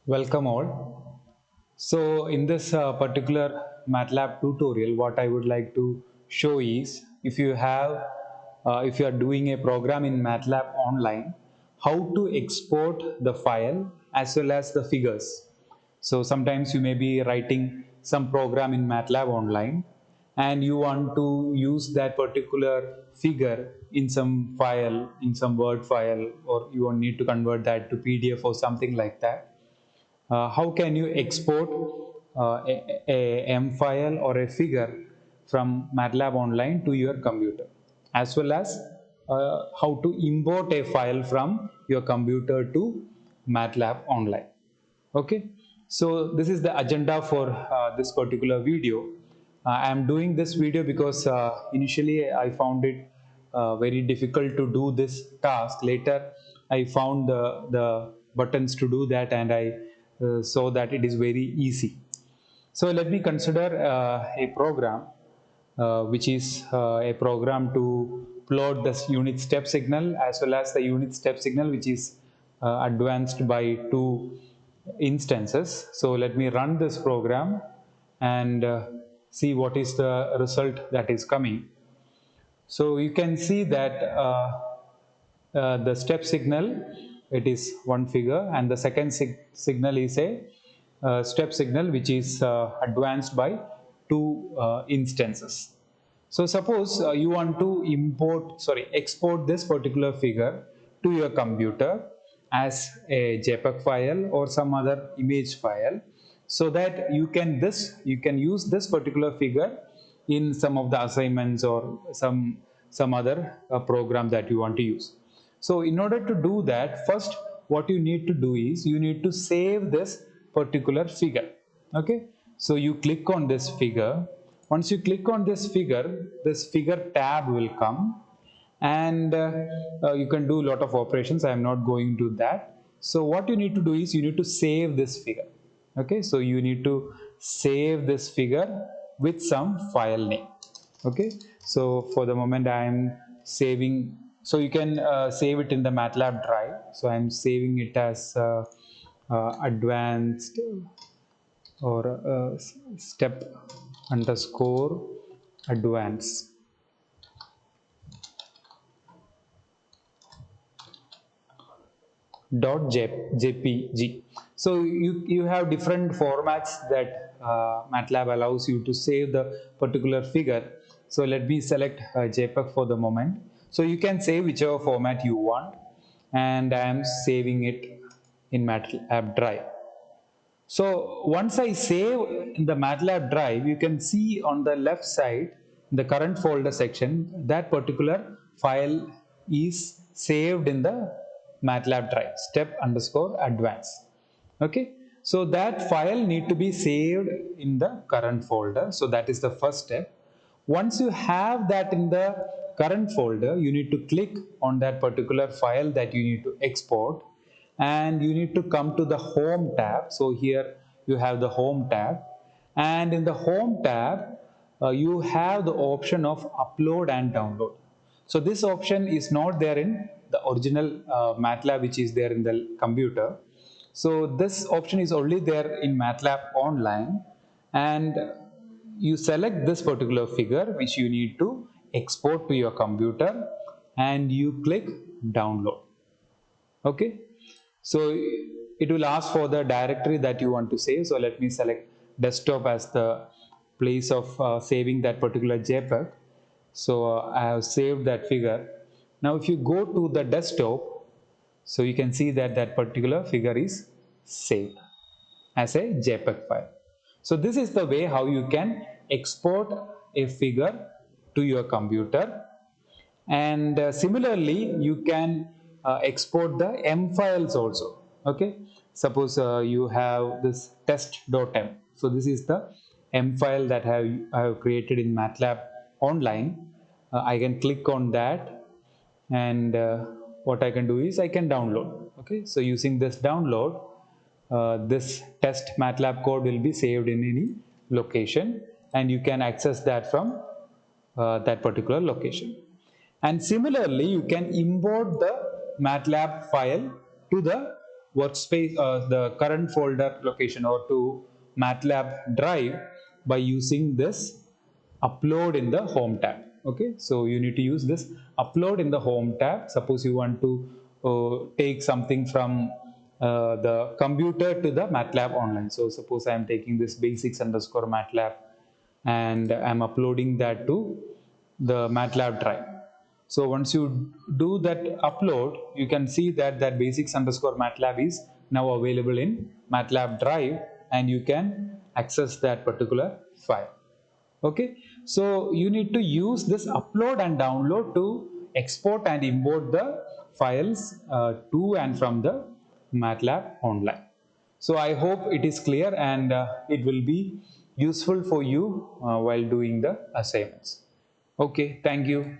Welcome all. So in this particular MATLAB tutorial, what I would like to show is if you are doing a program in MATLAB online, how to export the file as well as the figures. So sometimes you may be writing some program in MATLAB online and you want to use that particular figure in some file, in some Word file, or you need to convert that to PDF or something like that. How can you export a M file or a figure from MATLAB online to your computer, as well as how to import a file from your computer to MATLAB online. Okay, so this is the agenda for this particular video. I am doing this video because initially I found it very difficult to do this task. Later I found the buttons to do that, and I saw that it is very easy. So let me consider a program which is a program to plot the unit step signal as well as the unit step signal which is advanced by two instances. So let me run this program and see what is the result that is coming. So you can see that the step signal, it is one figure, and the second signal is a step signal which is advanced by two instances. So suppose you want to export this particular figure to your computer as a JPEG file or some other image file, so that you can use this particular figure in some of the assignments or some other program that you want to use. So in order to do that, first what you need to do is you need to save this particular figure. Okay, so you click on this figure. Once you click on this figure tab will come, and you can do a lot of operations. I am not going to that. So what you need to do is you need to save this figure. Okay, so you need to save this figure with some file name. Okay, so for the moment I am saving, so you can save it in the MATLAB drive. So I am saving it as advanced or step underscore advance .jpg. So you have different formats that MATLAB allows you to save the particular figure. So let me select JPEG for the moment. So you can save whichever format you want, and I am saving it in MATLAB drive. So once I save in the MATLAB drive, you can see on the left side, in the current folder section, that particular file is saved in the MATLAB drive, step underscore advance. Okay, so that file need to be saved in the current folder. So that is the first step. Once you have that in the current folder, you need to click on that particular file that you need to export, and you need to come to the home tab. So here you have the home tab, and in the home tab you have the option of upload and download. So this option is not there in the original MATLAB which is there in the computer. So this option is only there in MATLAB online, and you select this particular figure which you need to export to your computer, and you click download. Okay, so it will ask for the directory that you want to save. So let me select desktop as the place of saving that particular JPEG. So I have saved that figure. Now if you go to the desktop, so you can see that that particular figure is saved as a JPEG file. So this is the way how you can export a figure to your computer, and similarly you can export the M files also. Okay, suppose you have this test.m. So this is the M file that I have created in MATLAB online. I can click on that, and what I can do is I can download. Okay, so using this download, this test MATLAB code will be saved in any location, and you can access that from that particular location. And similarly, you can import the MATLAB file to the workspace, the current folder location, or to MATLAB drive by using this upload in the home tab. Okay, so you need to use this upload in the home tab. Suppose you want to take something from the computer to the MATLAB online. So suppose I am taking this basics underscore MATLAB and I'm uploading that to the MATLAB drive. So once you do that upload, you can see that that basics underscore MATLAB is now available in MATLAB drive, and you can access that particular file. Okay, so you need to use this upload and download to export and import the files to and from the MATLAB online. So I hope it is clear, and it will be useful for you while doing the assignments. Okay, thank you.